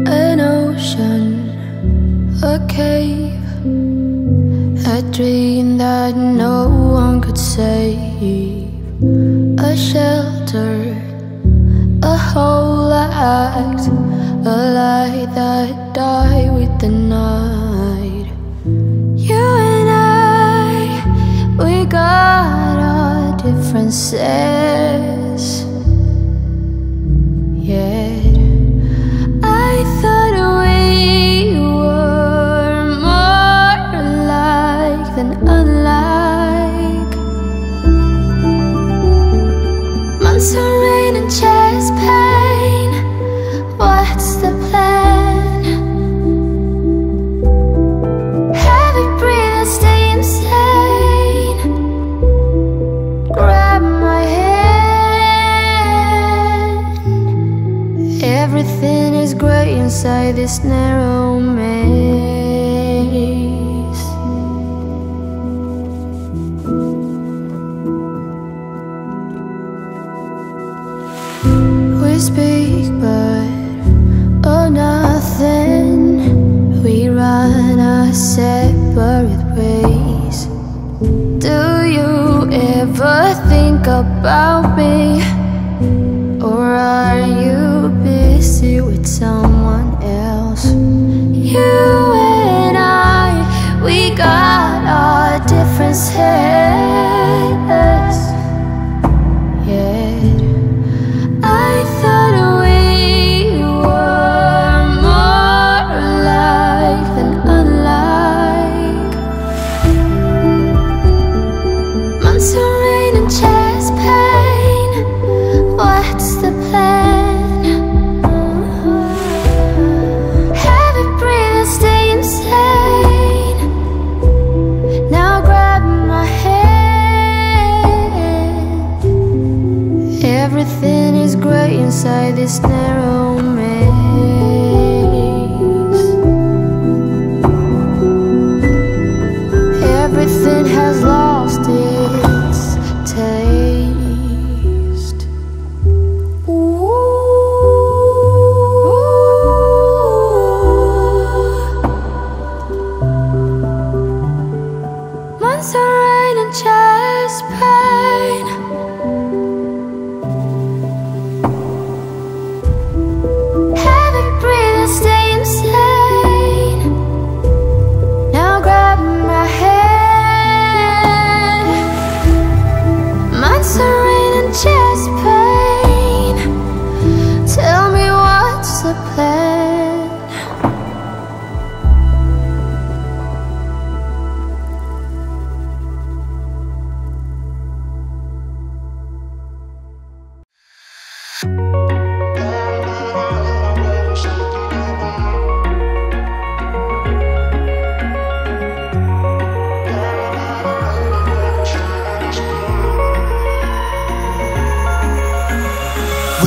An ocean, a cave, a dream that no one could save, a shelter, a whole act, a light that died with the night. You and I, we got our differences, yet I thought we were more alike than unlike. Months of rain and chest pain, what's the plan? Heavy breathe and stay insane. Grab my hand. Everything is grey inside this narrow maze. We speak but oh nothing. We run our separate ways. Do you ever think about me? Or are you busy with someone else? You and I, we got our differences, yet I thought we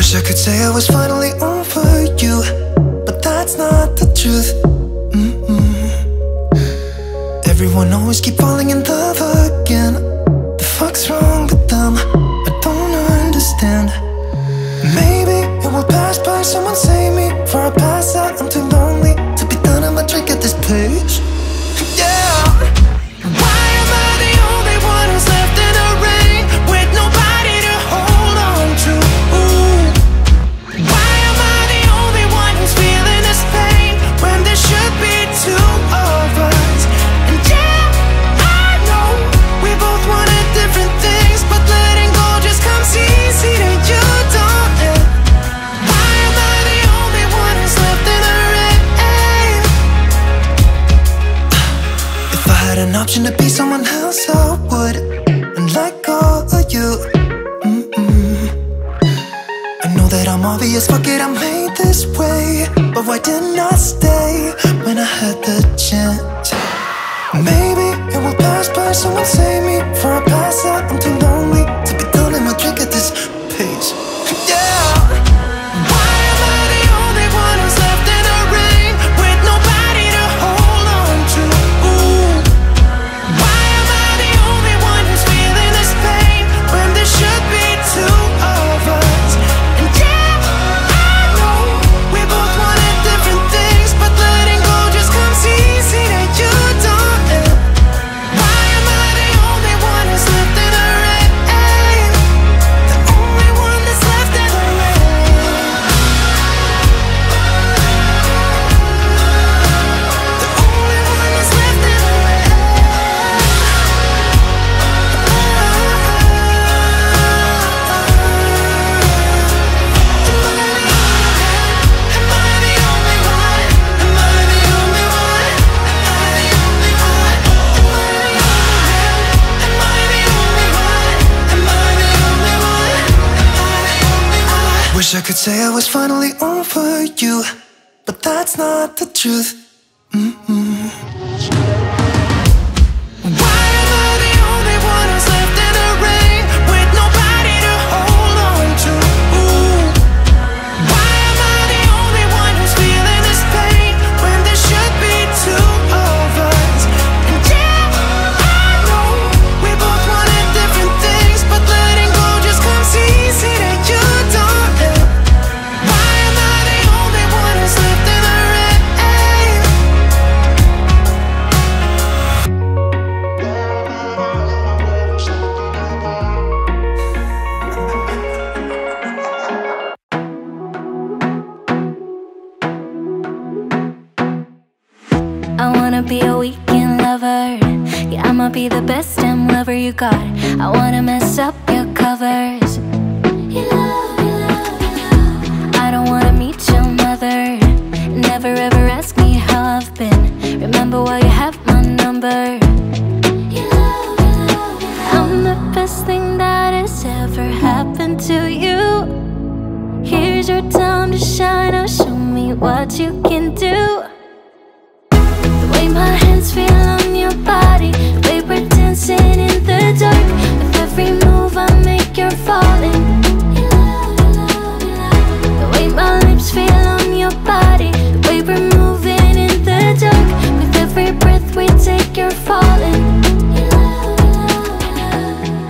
Wish I could say I was finally over you, but that's not the truth. Everyone always keep falling in love again. The fuck's wrong with them? I don't understand. Maybe it will pass by, someone save me. Before I pass out, I'm too lonely to be done. I'ma drink at this place. Yeah. Why am I the only one who's left in the rain with nobody to hold on to? Ooh. Why am I the only one who's feeling this pain when there should be two of us? And yeah, I know we both wanted different things, but letting go just comes easy to you, don't it? Why am I the only one who's left in the rain? If I had an option to be someone else, I would, and let go of you. I know that I'm obvious, fuck it, I'm made this way. But why didn't I stay when I had the chance? Maybe it will pass by, someone save me. Before I pass out, I'm too lonely to be done in my drink at this pace. Yeah. Why am I the only one who's left in the rain with nobody to hold on to? Ooh. Why am I the only one who's feeling this pain when there should be two of us? And yeah, I know we both wanted different things, but letting go just comes easy to you, don't it? Why am I the only one who's left in the rain? The only one that's left in the rain. The only one that's left in the rain. Am I the only one? Am I the only one? Am I the only one? Am I the only one? Am I the only one? Am I the only one? Wish I could say I was finally over you, but that's not the truth. Why am I the only one who's left in the rain with nobody to hold on to? Ooh. Why am I the only one who's feeling this pain when there should be two of us? And yeah, I know we both wanted different things, but letting go just comes easy to you, don't it? Why am I the only one who's left in the rain? I wanna be a weekend lover. Yeah, I'ma be the best damn lover you got. I wanna mess up your covers. I don't wanna meet your mother. Never ever ask me how I've been. Remember why you have my number. I'm the best thing that has ever happened to you. Here's your time to shine. Now show me what you can do. The way my hands feel on your body, the way we're dancing in the dark. With every move I make, you're falling. The way my lips feel on your body, the way we're moving in the dark. With every breath we take, you're falling.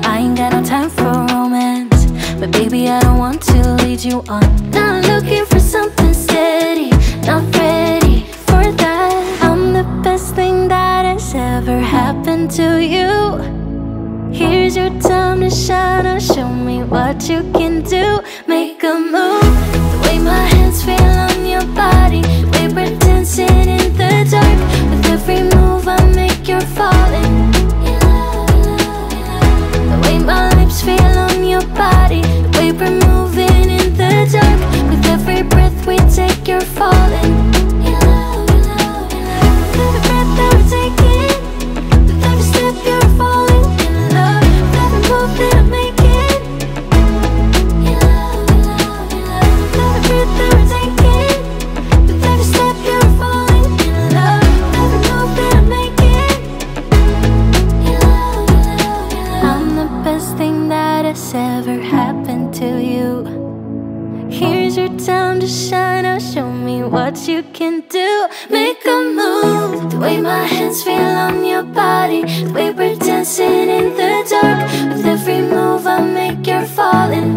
I ain't got no time for romance, but baby I don't want to lead you on. Not looking for something steady, not ready for that. I'm the best thing that has ever happened to you. Here's your time to shine. Now show me what you can do. Make a move. The way my hands feel on your body, the way we're dancing in the dark. With every move I make, you're falling. The way my lips feel on your body, the way we're moving in the dark. With every breath we take, you're falling. Every breath that we're taking, with every step you're falling in love. With every move that I'm making, can do. Make a move. The way my hands feel on your body, the way we're dancing in the dark. With every move I make, you're falling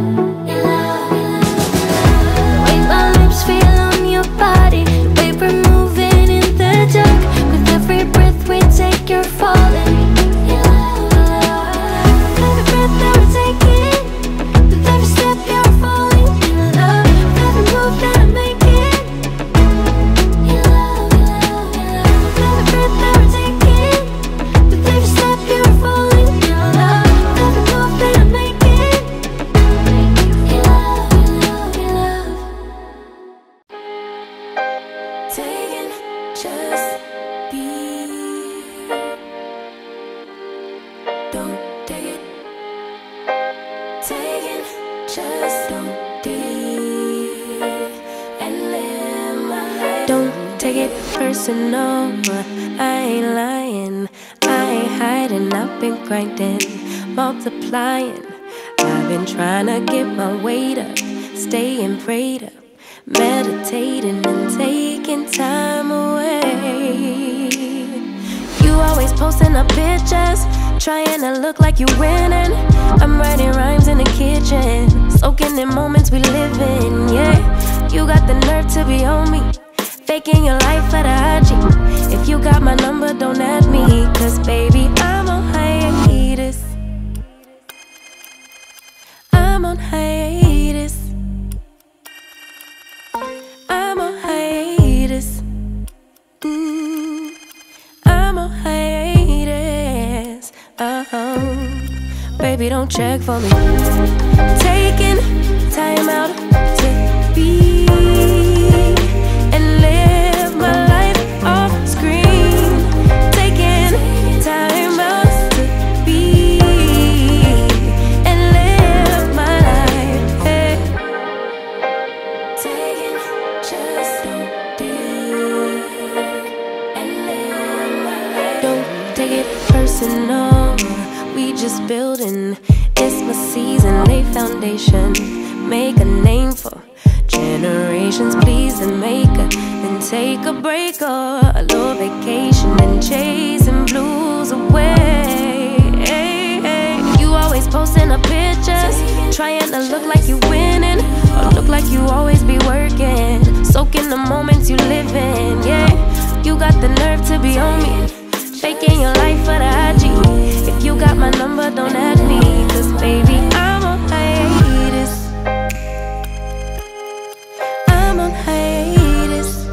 in love. The way my lips feel on your body, the way we're moving in the dark. With every breath we take, you're falling in love. With every breath that we're taking, with every step you're falling in love. With every move that I'm making, in love, in love, in love. With every breath that we're taking, with every step you're falling in love. With every move that I'm making, in love, in love, in love. Taking just be. Don't take it. Taking just don't deep and live my life. Don't take it personal. I ain't lying, I ain't hiding. I've been grinding, multiplying. I've been trying to get my weight up, staying prayed up, meditating and taking time away. You always posting up pictures, trying to look like you winning. I'm writing rhymes in the kitchen, soaking in moments we live in. Yeah, you got the nerve to be on me, faking your life for the IG. If you got my number, don't add me, cause baby, I'm on hiatus. I'm on hiatus. I'm on hiatus. I'm on hiatus. Baby, don't check for me. Taking time out to be and live my life off screen. Taking time out to be and live my life. Hey. Taking just don't be and live my life. Don't take it personal. We just building. It's my season, lay foundation, make a name for generations. Please and make a and take a break or a little vacation and chasing blues away. Hey, hey. You always posting up pictures, trying to look like you winning or look like you always be working, soaking the moments you live in. Yeah, you got the nerve to be on me, faking your life for the IG. If you got my number, don't add me, cause baby, I'm on hiatus. I'm on hiatus.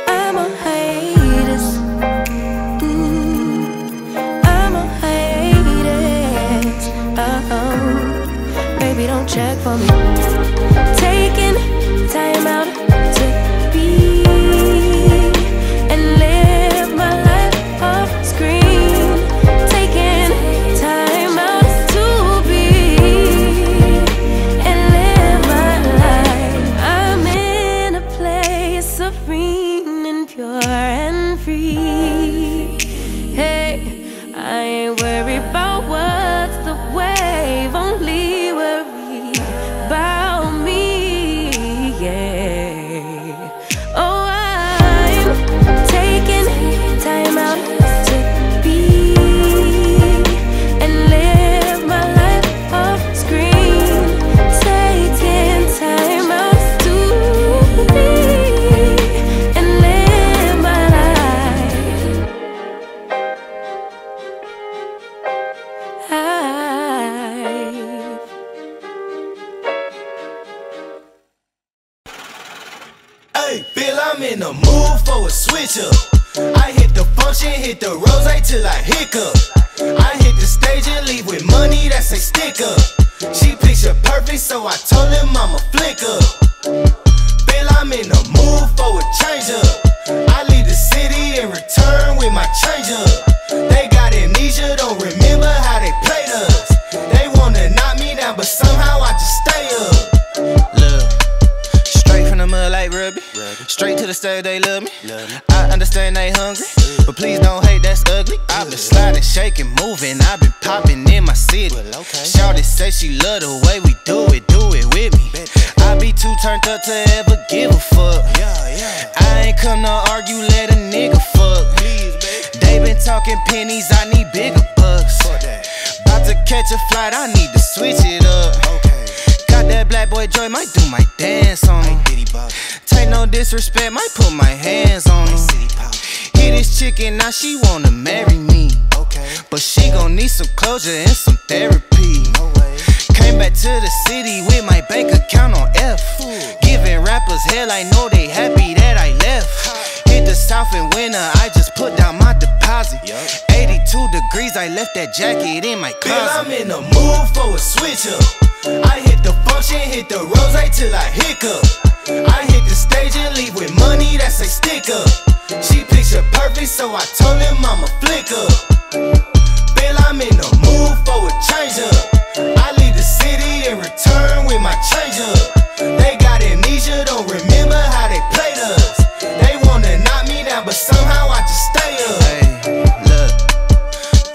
I'm on hiatus. I'm on hiatus. Baby, don't check for me. Taking time out to be and live my life off screen. Taking time out to be and live my life. I'm in a place serene and pure and free. Hey, I ain't worried about what's the wave, only worry about me. Yeah. Oh, I'm taking time out to be and live my life off screen. Taking time out to be and live my life. Hey, Bill, I'm in the mood for a switch up. I hit the function, hit the rose till I hiccup. I hit the stage and leave with money that say stick up. She picture perfect, so I told him I'ma flick up. Bill, I'm in the mood for a change up. I leave the city and return with my change up. They got amnesia, don't remember how they played us. They wanna knock me down, but somehow I just stay up. Look, straight from the mud like Ruby. Straight to the stage, they love me. I understand they hungry, but please don't hate, that's ugly. I've been sliding, shaking, moving, I've been popping in my city. Shawty say she love the way we do it with me. I be too turned up to ever give a fuck. I ain't come to argue, let a nigga fuck. They been talking pennies, I need bigger bucks. About to catch a flight, I need to switch it up. Got that black boy joy, might do my dance on him. Take no disrespect, might put my hands on him. Hit this chicken, now she wanna marry me. But she gon' need some closure and some therapy. Came back to the city with my bank account on F. Giving rappers hell, I know they happy that I left. Hit the south in winter, I just put down my deposit. 82 degrees, I left that jacket in my closet. I'm in the mood for a switch up. I hit the function, hit the rose till I hiccup. I hit the stage and leave with money that say stick up. She picture perfect, so I told him I'ma flick up. Bill, I'm in the mood for a change up. I leave the city and return with my change up. They got amnesia, don't remember how they played us. They wanna knock me down, but somehow I just stay up. Hey, look,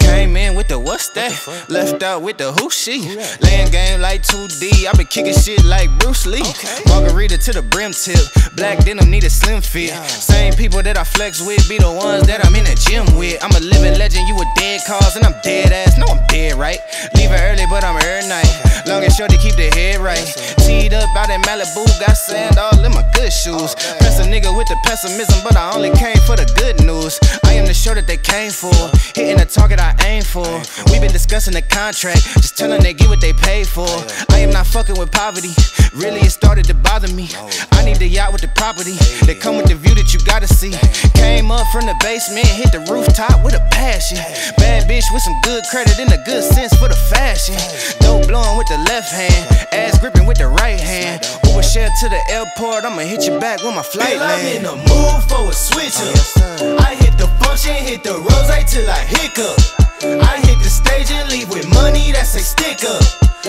came in with the what's that? Left out with the who she? Laying game like 2D, I been kicking shit like Bruce Lee. Margarita to the brim tip, black denim need a slim fit. Same people that I flex with be the ones that I'm in the gym with. I'm a living legend, you a dead cause, and I'm dead ass. No, I'm dead, right? Leaving early, but I'm here night. Long and short to keep the head right. Teed up out in Malibu, got sand all in my good shoes. Press a nigga with the pessimism, but I only came for the good news. I am the show that they came for, hitting the target I aim for. We been discussing the contract, just tell them they get what they paid for. I am not fucking with poverty, really it started to bother me. I need the yacht with the property, that come with the view that you gotta see. Came up from the basement, hit the rooftop with a passion. Bad bitch with some good credit and a good sense for the fashion. Dope blowing with the left hand, ass gripping with the right hand. Uber share to the airport, I'ma hit you back when my flight land. I'm in the mood for a switch up. I hit the function, hit the rose till I hiccup. I hit the stage and leave with money that say stick up.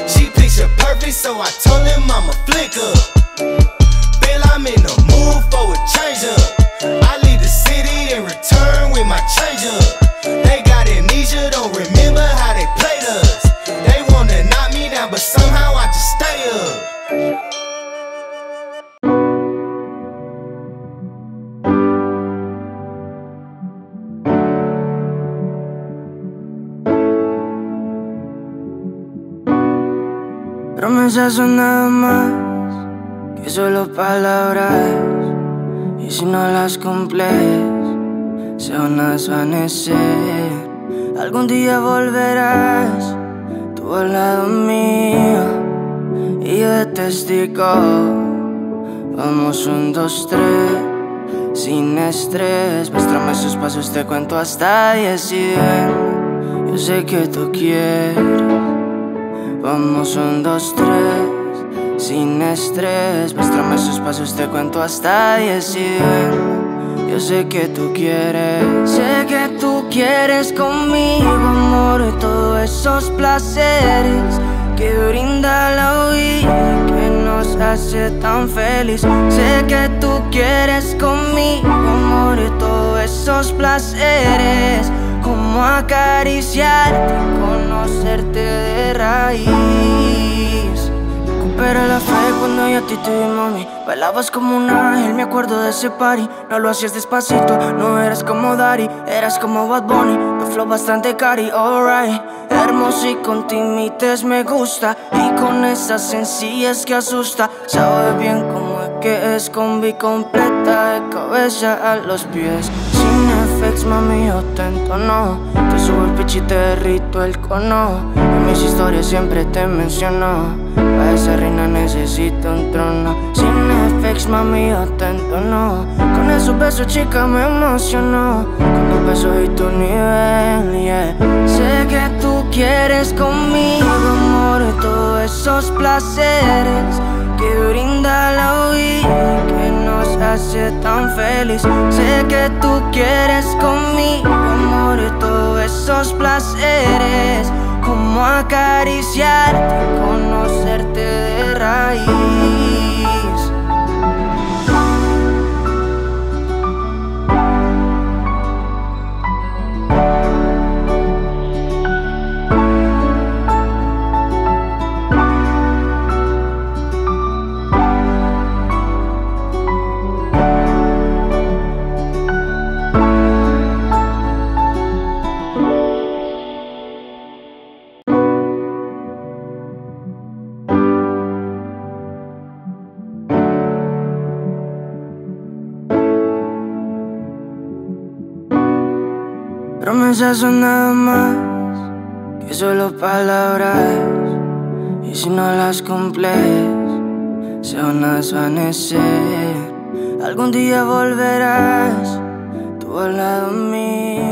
She picture perfect, so I told him I'ma flick up. Bill, I'm in the mood for a change up. I leave the city and return with my change up. They got amnesia, don't remember how they played us. They wanna knock me down, but somehow I just stay up. Promesas son nada más que solo palabras, y si no las cumples se van a desvanecer. Algún día volverás tú al lado mío y yo de testigo. Vamos 1, 2, 3 sin estrés. Muéstrame esos pasos, te cuento hasta 10 y ven, yo sé que tú quieres. Vamos 1, 2, 3 sin estrés. Muéstrame esos pasos, te cuento hasta 10 y ven, yo sé que tú quieres. Sé que tú quieres conmigo, amor, y todos esos placeres que brinda la vida, que nos hace tan feliz. Sé que tú quieres conmigo, amor, y todos esos placeres, como acariciarte, conocerte de raíz. Recupera la fe cuando yo a ti te vi, mami. Bailabas como un ángel, me acuerdo de ese party. No lo hacías despacito, no eras como Daddy, eras como Bad Bunny, tu flow bastante cari, alright. Hermoso y con timites me gusta, y con esas sencillas que asusta. Sabe bien cómo es que es combi completa, de cabeza a los pies. Sin effects, mami, yo te entono, te subo el pitch y te derrito el cono. En mis historias siempre te menciono, pa' esa reina necesito un trono. Sin effects, mami, yo te entono, con esos besos, chica, me emocionó. Con tus besos y tu nivel, yeah. Sé que tú quieres conmigo, amor, y todos esos placeres que brinda la vida, que nos hace tan feliz. Sé que tú quieres conmigo, amor, y todos esos placeres, como acariciarte, conocerte de raíz. Promesas son nada más que solo palabras, y si no las cumples se van a desvanecer. Algún día volverás tú al lado mío.